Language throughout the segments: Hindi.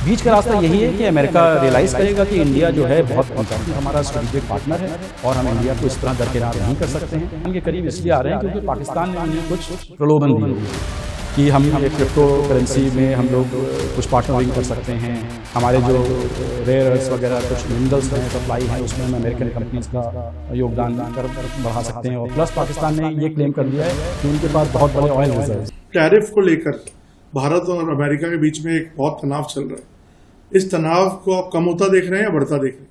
बीच का रास्ता यही है कि अमेरिका रियलाइज़ करेगा कि इंडिया जो है बहुत इम्पोर्टेंट हमारा स्ट्रेटेजिक पार्टनर है और हम इंडिया को इस तरह दरकिनार नहीं कर सकते हैं। उनके करीब इसलिए आ रहे हैं क्योंकि पाकिस्तान ने उन्हें कुछ प्रलोभन दिए कि हम क्रिप्टो करेंसी में हम लोग कुछ पार्टनरिंग कर सकते हैं, हमारे जो रेयर अर्थ वगैरह कुछ मिनरल्स हैं सप्लाई है उसमें हम अमेरिकन कंपनीज का योगदान कर बढ़ा सकते हैं। और प्लस पाकिस्तान ने ये क्लेम कर दिया है कि उनके पास बहुत बड़े ऑयल रिजर्व। टैरिफ को लेकर भारत और अमेरिका के बीच में एक बहुत तनाव चल रहा है, इस तनाव को आप कम होता देख रहे हैं या बढ़ता देख रहे हैं?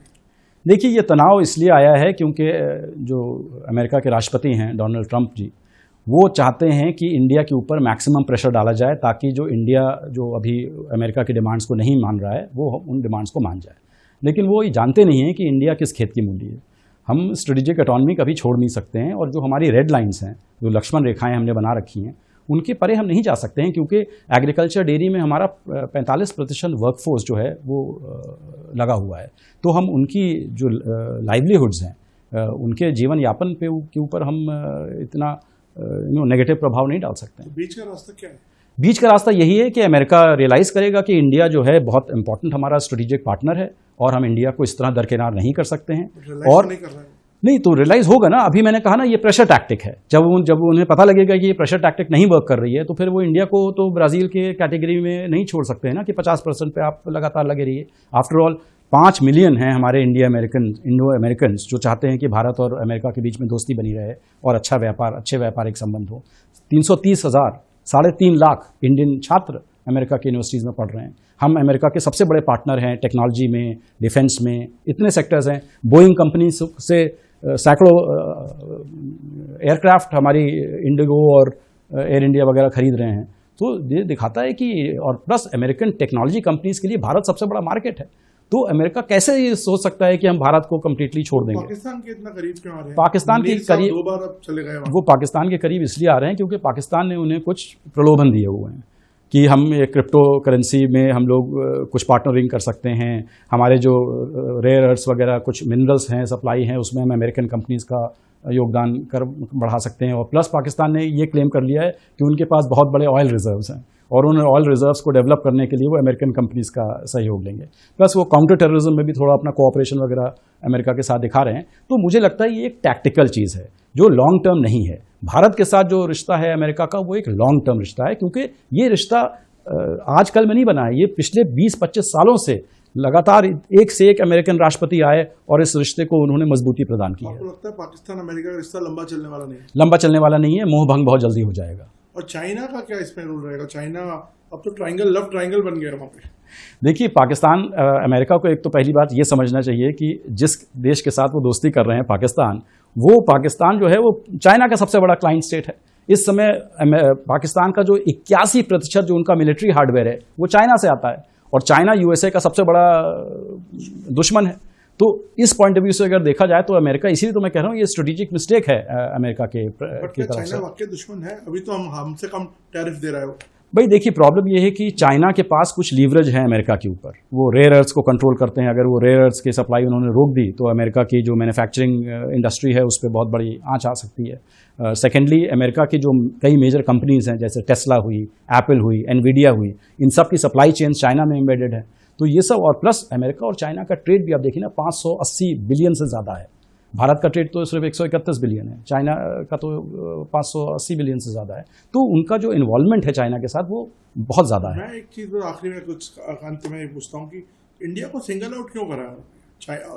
देखिए, ये तनाव इसलिए आया है क्योंकि जो अमेरिका के राष्ट्रपति हैं डोनाल्ड ट्रंप जी, वो चाहते हैं कि इंडिया के ऊपर मैक्सिमम प्रेशर डाला जाए ताकि जो इंडिया जो अभी अमेरिका की डिमांड्स को नहीं मान रहा है वो उन डिमांड्स को मान जाए। लेकिन वो ये जानते नहीं हैं कि इंडिया किस खेत की मूली है। हम स्ट्रेटेजिक ऑटोनॉमी कभी छोड़ नहीं सकते हैं और जो हमारी रेड लाइंस हैं, जो लक्ष्मण रेखाएं हमने बना रखी हैं, उनके परे हम नहीं जा सकते हैं क्योंकि एग्रीकल्चर डेयरी में हमारा 45% वर्कफोर्स जो है वो लगा हुआ है। तो हम उनकी जो लाइवलीहुड्स हैं, उनके जीवन यापन के ऊपर हम इतना नेगेटिव प्रभाव नहीं डाल सकते हैं। बीच का रास्ता क्या है? बीच का रास्ता यही है कि अमेरिका रियलाइज़ करेगा कि इंडिया जो है बहुत इंपॉर्टेंट हमारा स्ट्रेटेजिक पार्टनर है और हम इंडिया को इस तरह दरकिनार नहीं कर सकते हैं। और नहीं तो रियलाइज होगा ना, अभी मैंने कहा ना ये प्रेशर टैक्टिक है। जब उन्हें पता लगेगा कि ये प्रेशर टैक्टिक नहीं वर्क कर रही है तो फिर वो इंडिया को तो ब्राज़ील के कैटेगरी में नहीं छोड़ सकते हैं ना कि 50% पे आप लगातार लगे रहिए। आफ्टर ऑल 5 मिलियन हैं हमारे इंडो अमेरिकन्स जो चाहते हैं कि भारत और अमेरिका के बीच में दोस्ती बनी रहे और अच्छे व्यापारिक संबंध हो। 330,000 3.5 लाख इंडियन छात्र अमेरिका की यूनिवर्सिटीज़ में पढ़ रहे हैं। हम अमेरिका के सबसे बड़े पार्टनर हैं टेक्नोलॉजी में, डिफेंस में, इतने सेक्टर्स हैं। बोइंग कंपनी से सैकड़ों एयरक्राफ्ट हमारी इंडिगो और एयर इंडिया वगैरह खरीद रहे हैं। तो ये दिखाता है कि और प्लस अमेरिकन टेक्नोलॉजी कंपनीज के लिए भारत सबसे बड़ा मार्केट है। तो अमेरिका कैसे ये सोच सकता है कि हम भारत को कम्प्लीटली छोड़ देंगे? पाकिस्तान के इतना करीब क्यों आ रहे हैं? पाकिस्तान के करीब 2 बार अब चले गए। वो पाकिस्तान के करीब इसलिए आ रहे हैं क्योंकि पाकिस्तान ने उन्हें कुछ प्रलोभन दिए हुए हैं कि हम क्रिप्टो करेंसी में हम लोग कुछ पार्टनरिंग कर सकते हैं, हमारे जो रेयर अर्थ्स वगैरह कुछ मिनरल्स हैं सप्लाई हैं उसमें हम अमेरिकन कंपनीज का योगदान कर बढ़ा सकते हैं। और प्लस पाकिस्तान ने ये क्लेम कर लिया है कि उनके पास बहुत बड़े ऑयल रिजर्व्स हैं और उन ऑयल रिजर्व्स को डेवलप करने के लिए वो अमेरिकन कंपनीज का सहयोग लेंगे। प्लस वो काउंटर टेररिज्म में भी थोड़ा अपना कोऑपरेशन वगैरह अमेरिका के साथ दिखा रहे हैं। तो मुझे लगता है ये एक टैक्टिकल चीज़ है जो लॉन्ग टर्म नहीं है। भारत के साथ जो रिश्ता है अमेरिका का वो एक लॉन्ग टर्म रिश्ता है क्योंकि ये रिश्ता आजकल में नहीं बना है। ये पिछले 20-25 सालों से लगातार एक से एक अमेरिकन राष्ट्रपति आए और इस रिश्ते को उन्होंने मजबूती प्रदान की है। आपको लगता है पाकिस्तान अमेरिका का रिश्ता लंबा चलने वाला नहीं है? लंबा चलने वाला नहीं है, मोह भंग बहुत जल्दी हो जाएगा। और चाइना का क्या इसमें रोल रहेगा? चाइना अब तो लव ट्रायंगल बन गया वहाँ पे। देखिए, पाकिस्तान अमेरिका को एक तो पहली बात ये समझना चाहिए कि जिस देश के साथ वो दोस्ती कर रहे हैं पाकिस्तान जो है वो चाइना का सबसे बड़ा क्लाइंट स्टेट है। इस समय पाकिस्तान का जो 81% जो उनका मिलिट्री हार्डवेयर है वो चाइना से आता है और चाइना यूएसए का सबसे बड़ा दुश्मन है। तो इस पॉइंट ऑफ व्यू से अगर देखा जाए तो अमेरिका, इसीलिए तो मैं कह रहा हूँ ये स्ट्रेटेजिक मिस्टेक है अमेरिका की तरफ से। चाइना वाकई दुश्मन है? अभी तो हमसे कम टैरिफ दे रहा है वो। भाई देखिए, प्रॉब्लम ये है कि चाइना के पास कुछ लीवरेज है अमेरिका के ऊपर। वो रेयर अर्थ्स को कंट्रोल करते हैं। अगर वो रेयर अर्थ्स की सप्लाई उन्होंने रोक दी तो अमेरिका की जो मैन्युफैक्चरिंग इंडस्ट्री है उस पर बहुत बड़ी आंच आ सकती है। सेकेंडली, अमेरिका की जो कई मेजर कंपनीज हैं जैसे टेस्ला हुई, एप्पल हुई, एनवीडिया हुई, इन सब की सप्लाई चेन चाइना में एम्बेडेड है। तो ये सब, और प्लस अमेरिका और चाइना का ट्रेड भी आप देखिए ना 580 बिलियन से ज़्यादा है। भारत का ट्रेड तो सिर्फ 131 बिलियन है, चाइना का तो 580 बिलियन से ज़्यादा है। तो उनका जो इन्वॉल्वमेंट है चाइना के साथ वो बहुत ज़्यादा है। मैं एक चीज़ आखिरी में कुछ अंत में पूछता हूँ कि इंडिया को सिंगल आउट क्यों करा?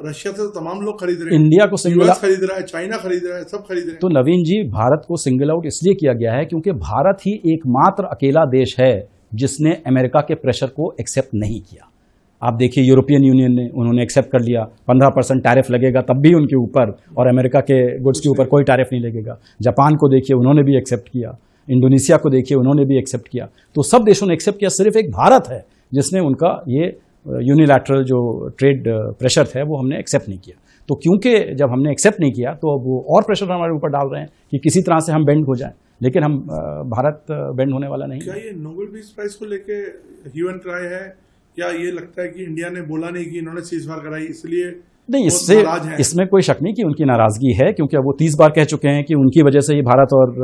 रशिया से तो तमाम लोग खरीद रहे हैं, इंडिया को सिंगल आउट खरीद रहा है, चाइना खरीद रहा है, सब खरीद रहे हैं। तो नवीन जी, भारत को सिंगल आउट इसलिए किया गया है क्योंकि भारत ही एकमात्र अकेला देश है जिसने अमेरिका के प्रेशर को एक्सेप्ट नहीं किया। आप देखिए, यूरोपियन यूनियन ने उन्होंने एक्सेप्ट कर लिया, 15% टैरिफ लगेगा तब भी उनके ऊपर, और अमेरिका के गुड्स के ऊपर कोई टैरिफ नहीं लगेगा। जापान को देखिए, उन्होंने भी एक्सेप्ट किया। इंडोनेशिया को देखिए, उन्होंने भी एक्सेप्ट किया। तो सब देशों ने एक्सेप्ट किया, सिर्फ एक भारत है जिसने उनका ये यूनिलैटरल जो ट्रेड प्रेशर है वो हमने एक्सेप्ट नहीं किया। तो क्योंकि जब हमने एक्सेप्ट नहीं किया तो अब वो और प्रेशर हमारे ऊपर डाल रहे हैं कि किसी तरह से हम बेंड हो जाएं, लेकिन हम भारत बेंड होने वाला नहीं। क्या ये नोबेल पीस प्राइज को लेके ह्यू एंड ट्राई है? क्या ये लगता है कि इंडिया ने बोला नहीं कि इन्होंने सीजफायर कराई इसलिए नहीं, वो इससे नाराज हैं। इसमें कोई शक नहीं कि उनकी नाराजगी है, क्योंकि अब वो 30 बार कह चुके हैं कि उनकी वजह से ये भारत और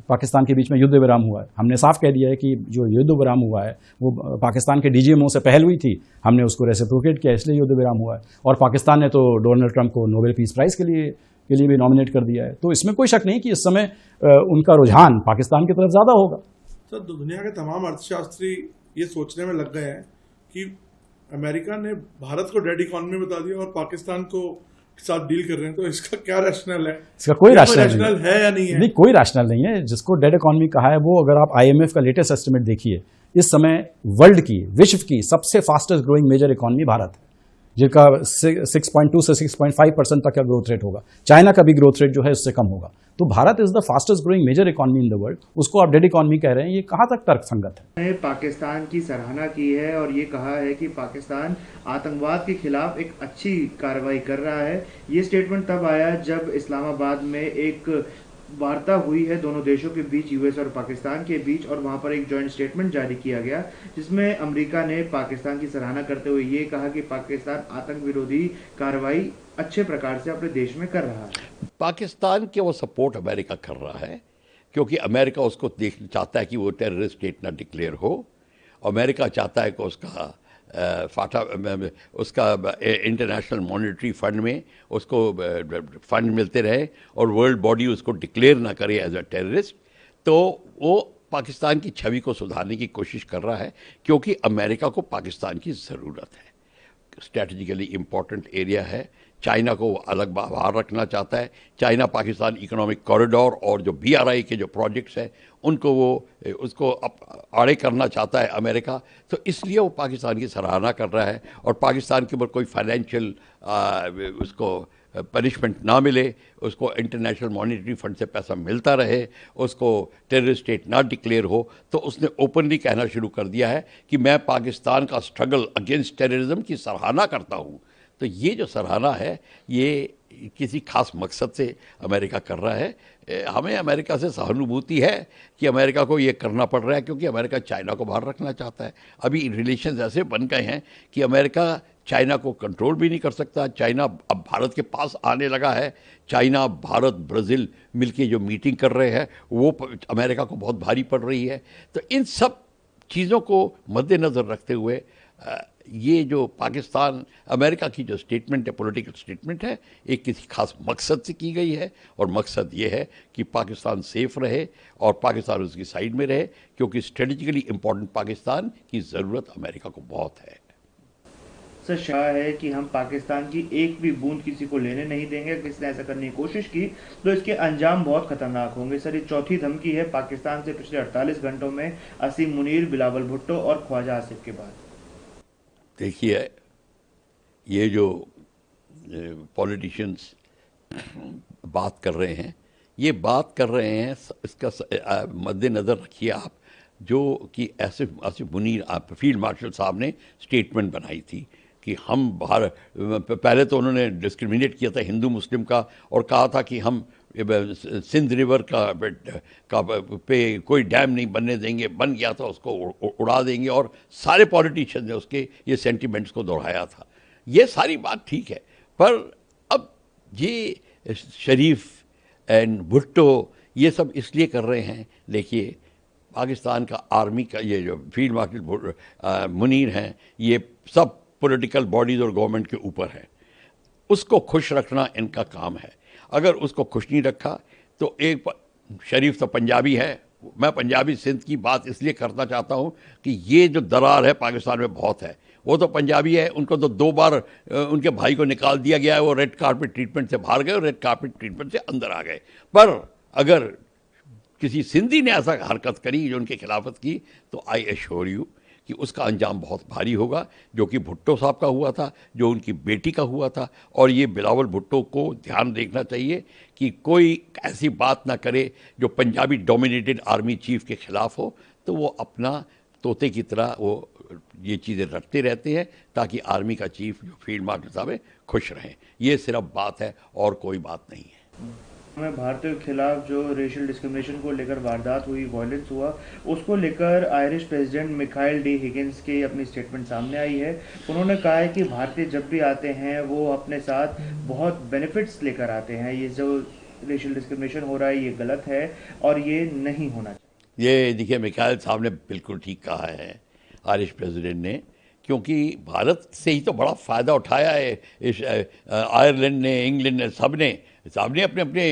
पाकिस्तान के बीच में युद्ध विराम हुआ है। हमने साफ कह दिया है कि जो युद्ध विराम हुआ है वो पाकिस्तान के डीजीएमओ से पहल हुई थी, हमने उसको रेसिप्रोकेट किया, इसलिए युद्ध विराम हुआ है। और पाकिस्तान ने तो डोनाल्ड ट्रंप को नोबेल पीस प्राइज के लिए भी नॉमिनेट कर दिया है। तो इसमें कोई शक नहीं कि इस समय उनका रुझान पाकिस्तान की तरफ ज़्यादा होगा। सर, दुनिया के तमाम अर्थशास्त्री ये सोचने में लग गए हैं कि अमेरिका ने भारत को डेड इकोनॉमी बता दिया और पाकिस्तान को साथ डील कर रहे हैं, तो इसका क्या रैशनल है? इसका कोई रैशनल है या नहीं है? नहीं, कोई रैशनल नहीं है। जिसको डेड इकोनॉमी कहा है वो, अगर आप IMF का लेटेस्ट एस्टिमेट देखिए, इस समय विश्व की सबसे fastest growing major economy Bharat है, जिनका 6.2 से 6.5% तक का ग्रोथ रेट होगा। चाइना का भी ग्रोथ रेट जो है उससे कम होगा। तो Bharat is the fastest growing major economy in the world, उसको आप डेड इकोनॉमी कह रहे हैं, ये कहाँ तक तर्कसंगत है? पाकिस्तान की सराहना की है और ये कहा है कि पाकिस्तान आतंकवाद के खिलाफ एक अच्छी कार्रवाई कर रहा है। ये स्टेटमेंट तब आया जब इस्लामाबाद में एक वार्ता हुई है दोनों देशों के बीच, यूएस और पाकिस्तान के बीच, और वहां पर एक जॉइंट स्टेटमेंट जारी किया गया जिसमें अमेरिका ने पाकिस्तान की सराहना करते हुए ये कहा कि पाकिस्तान आतंक विरोधी कार्रवाई अच्छे प्रकार से अपने देश में कर रहा है। पाकिस्तान के वो सपोर्ट अमेरिका कर रहा है क्योंकि अमेरिका उसको देखना चाहता है कि वो टेररिस्ट स्टेट ना डिक्लेयर हो। अमेरिका चाहता है कि उसका इंटरनेशनल मॉनेटरी फंड में उसको फंड मिलते रहे और वर्ल्ड बॉडी उसको डिक्लेयर ना करे एज अ टेररिस्ट। तो वो पाकिस्तान की छवि को सुधारने की कोशिश कर रहा है क्योंकि अमेरिका को पाकिस्तान की ज़रूरत है। स्ट्रैटेजिकली इम्पॉर्टेंट एरिया है। चाइना को अलग बाहर रखना चाहता है। चाइना पाकिस्तान इकोनॉमिक कॉरिडोर और जो BRI के जो प्रोजेक्ट्स हैं उनको उसको आड़े करना चाहता है अमेरिका। तो इसलिए वो पाकिस्तान की सराहना कर रहा है और पाकिस्तान के ऊपर कोई फाइनेंशियल उसको पनिशमेंट ना मिले, उसको इंटरनेशनल मॉनेटरी फंड से पैसा मिलता रहे, उसको टेररिस्ट स्टेट ना डिक्लेयर हो। तो उसने ओपनली कहना शुरू कर दिया है कि मैं पाकिस्तान का स्ट्रगल अगेंस्ट टेररिज्म की सराहना करता हूँ। तो ये जो सराहना है ये किसी खास मकसद से अमेरिका कर रहा है। हमें अमेरिका से सहानुभूति है कि अमेरिका को ये करना पड़ रहा है क्योंकि अमेरिका चाइना को बाहर रखना चाहता है। अभी रिलेशंस ऐसे बन गए हैं कि अमेरिका चाइना को कंट्रोल भी नहीं कर सकता। चाइना अब भारत के पास आने लगा है। चाइना, भारत, ब्राज़ील मिलके जो मीटिंग कर रहे हैं वो अमेरिका को बहुत भारी पड़ रही है। तो इन सब चीज़ों को मद्देनज़र रखते हुए ये जो पाकिस्तान अमेरिका की जो स्टेटमेंट है, पॉलिटिकल स्टेटमेंट है, एक किसी खास मकसद से की गई है और मकसद ये है कि पाकिस्तान सेफ रहे और पाकिस्तान उसकी साइड में रहे क्योंकि स्ट्रेटेजिकली इम्पॉर्टेंट पाकिस्तान की ज़रूरत अमेरिका को बहुत है। सर, शाह है कि हम पाकिस्तान की एक भी बूंद किसी को लेने नहीं देंगे। किसी ने ऐसा करने की कोशिश की तो इसके अंजाम बहुत खतरनाक होंगे। सर, ये चौथी धमकी है पाकिस्तान से पिछले 48 घंटों में असीम मुनीर, बिलावल भुट्टो और ख्वाजा आसिफ के बाद। देखिए, ये जो पॉलिटिशियंस बात कर रहे हैं, ये बात कर रहे हैं, इसका मद्देनज़र रखिए आप, जो कि आसिफ मुनीर फील्ड मार्शल साहब ने स्टेटमेंट बनाई थी कि हम पहले तो उन्होंने डिस्क्रिमिनेट किया था हिंदू मुस्लिम का और कहा था कि हम सिंध रिवर का पे कोई डैम नहीं बनने देंगे, बन गया था उसको उड़ा देंगे और सारे पॉलिटिशियन ने उसके ये सेंटिमेंट्स को दोहराया था। ये सारी बात ठीक है, पर अब ये शरीफ एंड भुट्टो ये सब इसलिए कर रहे हैं। देखिए, पाकिस्तान का आर्मी का ये जो फील्ड मार्शल मुनीर हैं, ये सब पॉलिटिकल बॉडीज़ और गवर्नमेंट के ऊपर है। उसको खुश रखना इनका काम है। अगर उसको खुश नहीं रखा तो एक शरीफ तो पंजाबी है, मैं पंजाबी सिंध की बात इसलिए करना चाहता हूँ कि ये जो दरार है पाकिस्तान में बहुत है। वो तो पंजाबी है, उनको तो 2 बार उनके भाई को निकाल दिया गया है, वो रेड कार्पेट ट्रीटमेंट से बाहर गए और रेड कार्पेट ट्रीटमेंट से अंदर आ गए। पर अगर किसी सिंधी ने ऐसा हरकत करी जो उनके खिलाफत की तो आई एश्योर यू कि उसका अंजाम बहुत भारी होगा, जो कि भुट्टो साहब का हुआ था, जो उनकी बेटी का हुआ था। और ये बिलावल भुट्टो को ध्यान देखना चाहिए कि कोई ऐसी बात ना करे जो पंजाबी डोमिनेटेड आर्मी चीफ के ख़िलाफ़ हो। तो वो अपना तोते की तरह वो ये चीज़ें रटते रहते हैं ताकि आर्मी का चीफ जो फील्ड मार्शल साहब है खुश रहें। ये सिर्फ बात है और कोई बात नहीं है। में भारतीयों के खिलाफ जो रेशियल डिस्क्रिमिनेशन को लेकर वारदात हुई, वायलेंस हुआ, उसको लेकर Irish president Mikhail D Higgins की अपनी स्टेटमेंट सामने आई है। उन्होंने कहा है कि भारतीय जब भी आते हैं वो अपने साथ बहुत बेनिफिट्स लेकर आते हैं। ये जो रेशियल डिस्क्रिमिनेशन हो रहा है ये गलत है और ये नहीं होना चाहिए। ये देखिए, मिखाइल साहब ने बिल्कुल ठीक कहा है, आयरिश प्रेसिडेंट ने, क्योंकि भारत से ही तो बड़ा फ़ायदा उठाया है इस आयरलैंड ने, इंग्लैंड ने, सबने अपने अपने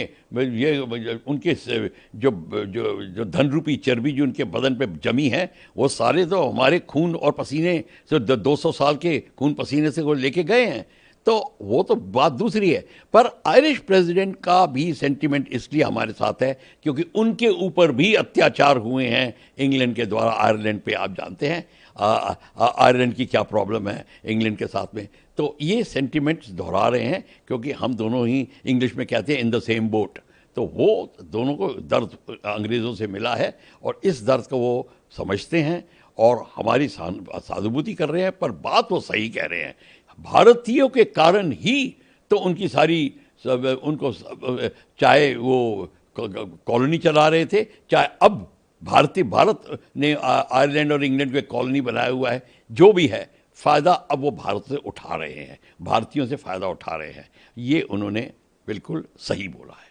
ये उनके जो जो जो धन रूपी चर्बी जो उनके बदन पे जमी है, वो सारे तो हमारे खून और पसीने से 200 साल के खून पसीने से वो लेके गए हैं। तो वो तो बात दूसरी है, पर आयरिश प्रेसिडेंट का भी सेंटिमेंट इसलिए हमारे साथ है क्योंकि उनके ऊपर भी अत्याचार हुए हैं इंग्लैंड के द्वारा आयरलैंड पे। आप जानते हैं आयरलैंड की क्या प्रॉब्लम है इंग्लैंड के साथ में। तो ये सेंटिमेंट्स दोहरा रहे हैं क्योंकि हम दोनों ही, इंग्लिश में कहते हैं, इन द सेम बोट। तो वो दोनों को दर्द अंग्रेज़ों से मिला है और इस दर्द को वो समझते हैं और हमारी सहानुभूति कर रहे हैं। पर बात वो सही कह रहे हैं, भारतीयों के कारण ही तो उनकी सारी उनको, चाहे वो कॉलोनी चला रहे थे, चाहे अब भारत ने आयरलैंड और इंग्लैंड को एक कॉलोनी बनाया हुआ है, जो भी है फ़ायदा अब वो भारत से उठा रहे हैं, भारतीयों से फ़ायदा उठा रहे हैं। ये उन्होंने बिल्कुल सही बोला है।